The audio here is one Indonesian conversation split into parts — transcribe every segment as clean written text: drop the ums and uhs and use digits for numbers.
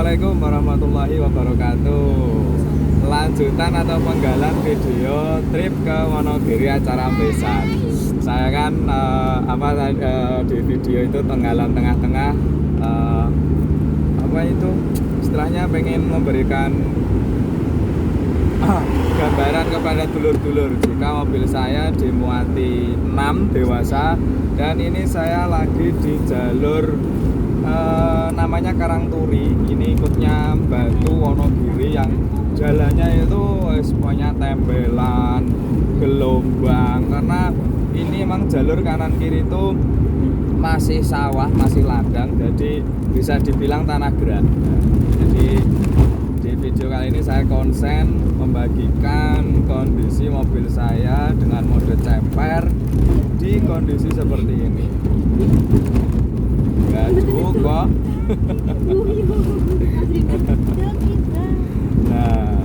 Assalamualaikum warahmatullahi wabarakatuh. Lanjutan atau penggalan video trip ke Wonogiri acara besan. Saya kan di video itu tenggalan tengah-tengah istilahnya pengen memberikan gambaran kepada dulur-dulur jika mobil saya dimuati 6 dewasa, dan ini saya lagi di jalur namanya Karangturi. Ini ikutnya Batu Wonogiri yang jalannya itu semuanya tembelan, gelombang, karena ini emang jalur kanan kiri itu masih sawah, masih ladang, jadi bisa dibilang tanah gerak. Jadi di video kali ini saya konsen membagikan kondisi mobil saya dengan mode ceper di kondisi seperti ini. Gak cukup. Nah,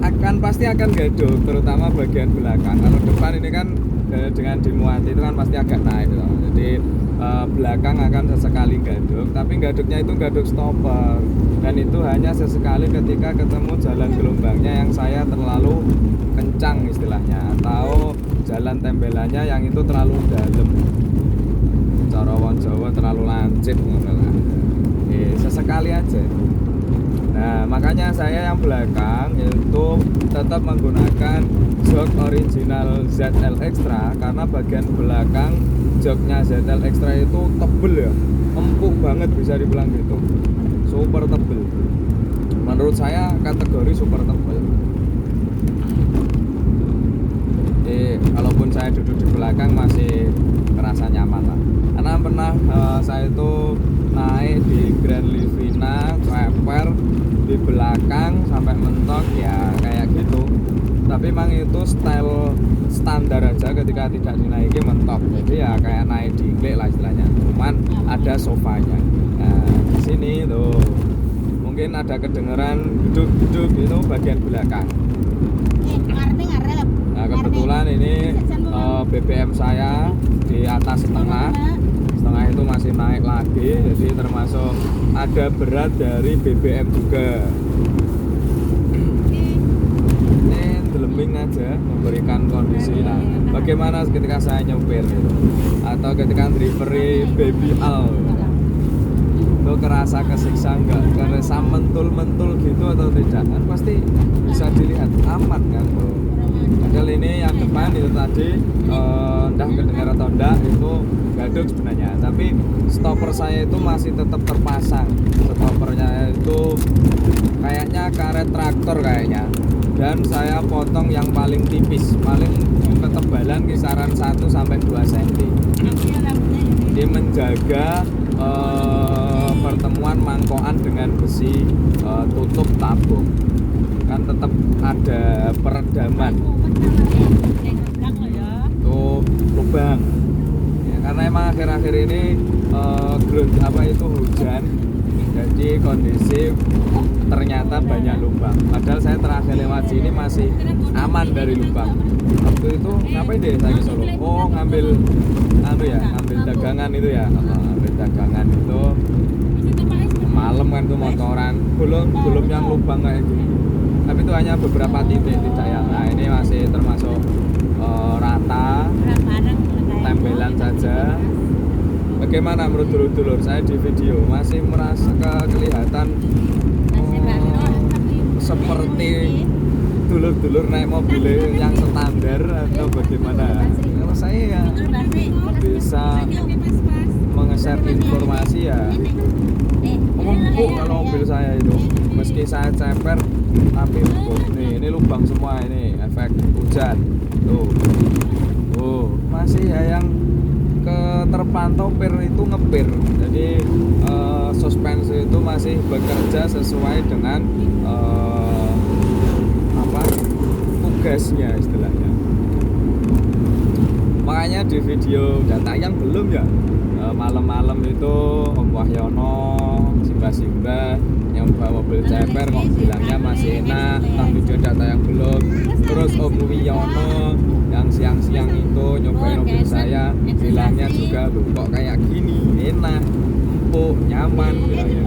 akan pasti akan gaduh, terutama bagian belakang. Kalau depan ini kan dengan dimuati itu kan pasti agak naik gitu. Jadi belakang akan sesekali gaduk, tapi gaduknya itu gaduk stopper, dan itu hanya sesekali ketika ketemu jalan gelombangnya yang saya terlalu kencang istilahnya, atau jalan tembelannya yang itu terlalu dalam, cara wong Jawa terlalu lancip ngono lah. Sesekali aja. Nah, makanya saya yang belakang itu tetap menggunakan jok original ZL Extra, karena bagian belakang joknya ZL Extra itu tebel ya, empuk banget bisa dibilang gitu, super tebel. Menurut saya kategori super tebel. Kalaupun saya duduk di belakang masih terasa nyaman lah, karena pernah saya itu naik di Grand Livina ceper di belakang sampai mentok ya kayak gitu, tapi memang itu style standar aja, ketika tidak dinaiki mentok, jadi ya kayak naik di inglik lah istilahnya, cuman ada sofanya. Nah, di sini tuh mungkin ada kedengeran duduk itu bagian belakang. Nah, kebetulan ini BBM saya di atas setengah itu masih naik lagi, jadi termasuk ada berat dari BBM juga. Ini delembing aja memberikan kondisi. Nah, bagaimana ketika saya nyopir gitu, atau ketika delivery baby Al itu kerasa kesiksa enggak, kerasa mentul-mentul gitu atau tidak, kan pasti bisa dilihat aman kan bro. Padahal ini yang depan itu tadi entah kedengar atau enggak itu gaduk sebenarnya, tapi stopper saya itu masih tetap terpasang. Stoppernya itu kayaknya karet traktor kayaknya, dan saya potong yang paling tipis, paling ketebalan kisaran 1-2 cm. Ini menjaga pertemuan mangkokan dengan besi tutup tabung, kan tetap ada peredaman tuh lubang ya, karena emang akhir-akhir ini hujan, jadi kondisi ternyata banyak lubang, padahal saya terakhir lewat sini masih aman dari lubang. Waktu itu ngapain deh saya ke Solo? Oh, ngambil dagangan itu ya, ngambil dagangan itu malam kan tuh motoran, belum yang lubang kayak gini, tapi itu hanya beberapa titik tidak ya. Nah, ini masih termasuk rata, tembelan saja. Bagaimana menurut dulur-dulur saya di video? Masih merasa kelihatan seperti dulur-dulur naik mobil yang standar atau bagaimana? Kalau saya ya bisa menge-share informasi ya empuk kalau mobil saya itu, meski saya ceper tapi empuk. Ini lubang semua, ini efek hujan tuh masih ya, yang terpantau pir itu ngepir, jadi suspensi itu masih bekerja sesuai dengan tugasnya istilahnya. Makanya di video udah tayang belum ya, malam-malam itu Om Wahyono Simba nyoba mobil ceper kok bilangnya masih enak, entah video udah tayang belum. Terus Om Wiono yang siang-siang itu nyobain mobil saya bilangnya juga, loh kok kayak gini, enak, empuk, nyaman bilangnya.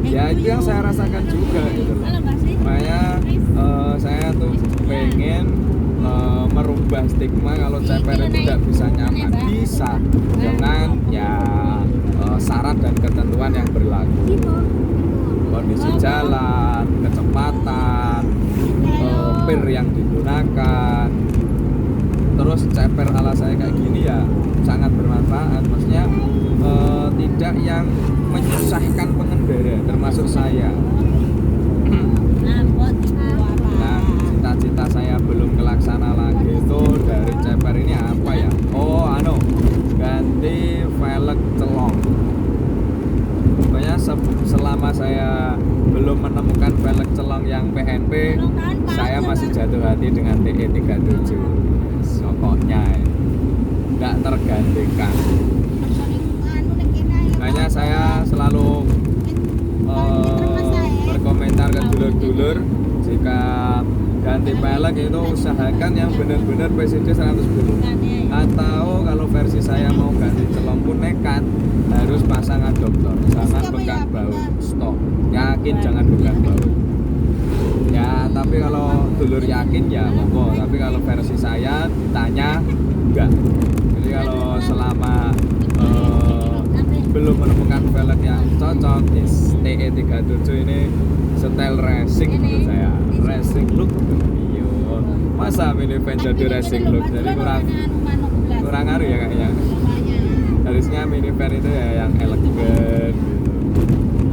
Ya itu yang saya rasakan juga gitu loh. Makanya saya tuh pengen merubah stigma kalau ceper itu tidak bisa nyaman. Bisa dengan ya syarat dan ketentuan yang berlaku, kondisi jalan, kecepatan, pir yang digunakan. Terus ceper ala saya kayak gini ya sangat bermanfaat, maksudnya tidak yang menyusahkan pengendara termasuk saya. Nah, cita-cita saya belum kelaksana lagi itu dari ceper ini apa ya? Oh, ganti velg celong. Pokoknya selama saya belum menemukan velg celong yang PNP, saya masih jatuh hati dengan TE37. Pokoknya nggak tergantikan. Makanya saya selalu berkomentar ke dulur-dulur, jika ganti velg itu usahakan yang benar-benar PCD 100%. Atau kalau versi saya mau ganti celong pun nekat, harus pasang adaptor, jangan pegang baut, stop, yakin jangan pegang baut ya. Tapi kalau dulur yakin ya monggo, tapi kalau versi saya ditanya enggak. Jadi kalau selama belum menemukan velg yang cocok, yes, TE37 ini style racing menurut saya, racing look. Masa minivan jadi racing look, jadi kurang ngaruh ya kayaknya. Harusnya minivan itu ya yang elegan gitu.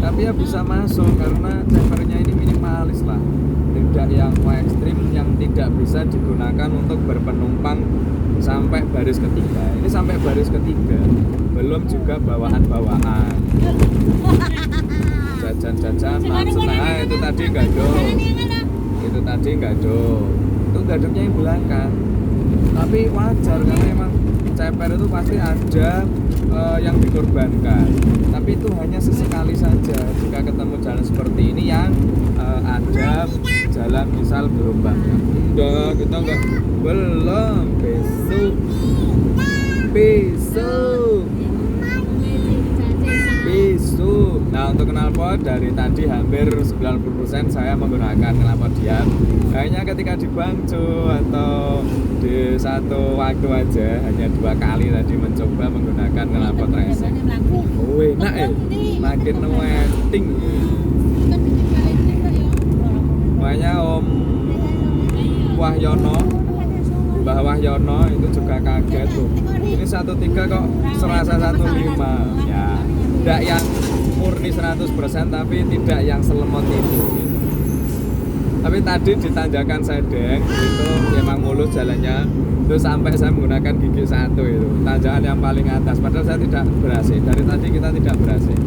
Tapi ya bisa masuk karena cepernya ini minimalis lah, tidak yang ekstrim yang tidak bisa digunakan untuk berpenumpang sampai baris ketiga. Ini sampai baris ketiga, belum juga bawaan-bawaan, jajan-jajan, nah itu tadi gadol, itu gadolnya yang belakang. Tapi wajar karena emang ceper itu pasti ada yang dikorbankan, tapi itu hanya sesekali saja. Jika ketemu jalan seperti ini yang ada jalan misal gelombang, enggak, kita enggak, belum, besok. Nah, untuk knalpot dari tadi hampir 90% saya menggunakan knalpot diam. Hanya ketika di Bangjo atau di satu waktu aja, hanya 2 kali tadi mencoba menggunakan knalpot racing. Oh enak makin weting. Makanya Om Wahyono, Mbah Wahyono itu juga kaget tuh. Ini 13 kok serasa 15 ya. Tidak yang murni 100%, tapi tidak yang selemot itu gitu. Tapi tadi di tanjakan Sedeng itu memang mulus jalannya, itu sampai saya menggunakan gigi 1 itu tanjakan yang paling atas, padahal saya tidak berhasil. Dari tadi kita tidak berhasil.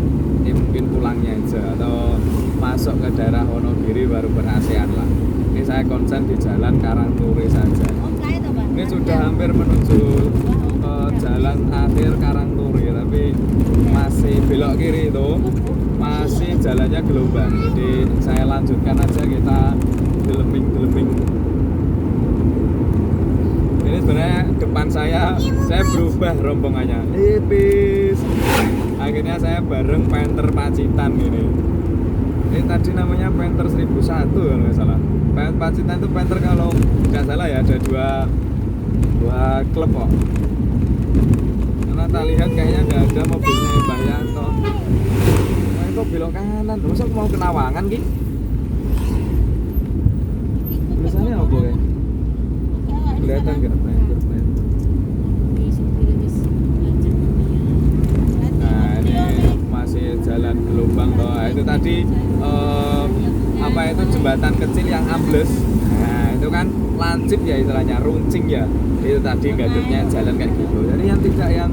Ini mungkin pulangnya aja atau masuk ke daerah Wonogiri baru berhasil lah. Ini saya konsen di jalan Karangturi saja. Ini sudah hampir menuju jalan akhir Karangturi, tapi masih belok kiri itu masih jalannya gelombang. Jadi saya lanjutkan aja, kita geleming. Ini sebenarnya depan saya berubah rombongannya. Ipis. Akhirnya saya bareng Panther Pacitan ini. Ini tadi namanya Panther 1001 kalau nggak salah. Panther Pacitan itu Panther kalau nggak salah ya ada dua klub kok. Karena tak lihat kayaknya nggak ada mobilnya Mbah Yanto. Nah, itu belok kanan, terus aku mau ke Nawangan Ki. Tulisannya apa ya? Kelihatan nggak Panther? Nah ini masih jalan gelombang toh. Itu tadi apa itu jembatan kecil yang ambles. Nah itu kan lancip ya istilahnya, runcing ya. Itu tadi gadgetnya jalan kayak gitu. Jadi yang tidak yang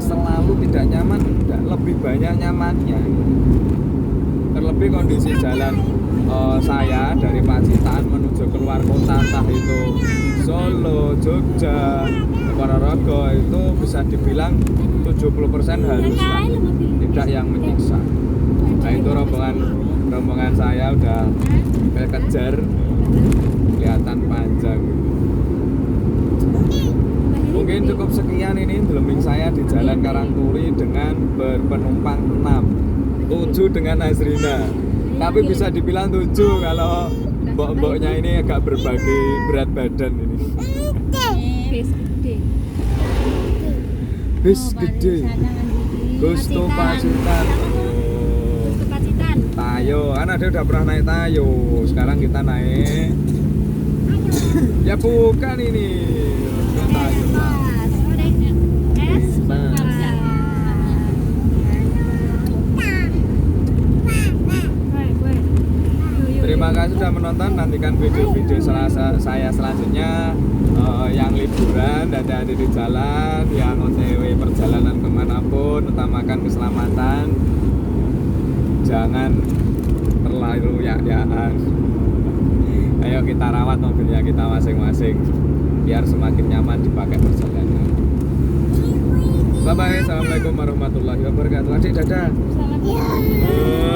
selalu tidak nyaman, tidak, lebih banyak nyamannya. Terlebih kondisi jalan saya dari Pacitan menuju keluar kota, entah itu Solo, Jogja, Ponorogo, itu bisa dibilang 70% halus lah, tidak yang menyiksa. Nah itu rombongan saya udah kejar, kelihatan panjang. Mungkin cukup sekian ini deleming saya di Jalan Karangturi dengan berpenumpang 6. 7 dengan Azrina. Tapi bisa dibilang 7 kalau mbok-mboknya ini agak berbagi berat badan ini. Bis gede. Bis gede. Gusto Pacitan. Gusto Pacitan. Tayo, kan ada udah pernah naik Tayo. Sekarang kita naik. Ya bukan ini. Tayo. Terima kasih sudah menonton. Nantikan video-video saya selanjutnya yang liburan dan ada di jalan, yang OTW perjalanan kemanapun, utamakan keselamatan, jangan terlalu ya-yaan. Ayo kita rawat mobilnya kita masing-masing biar semakin nyaman dipakai perjalanan. Bye bye, assalamualaikum warahmatullahi wabarakatuh. Adik dadah. Assalamualaikum.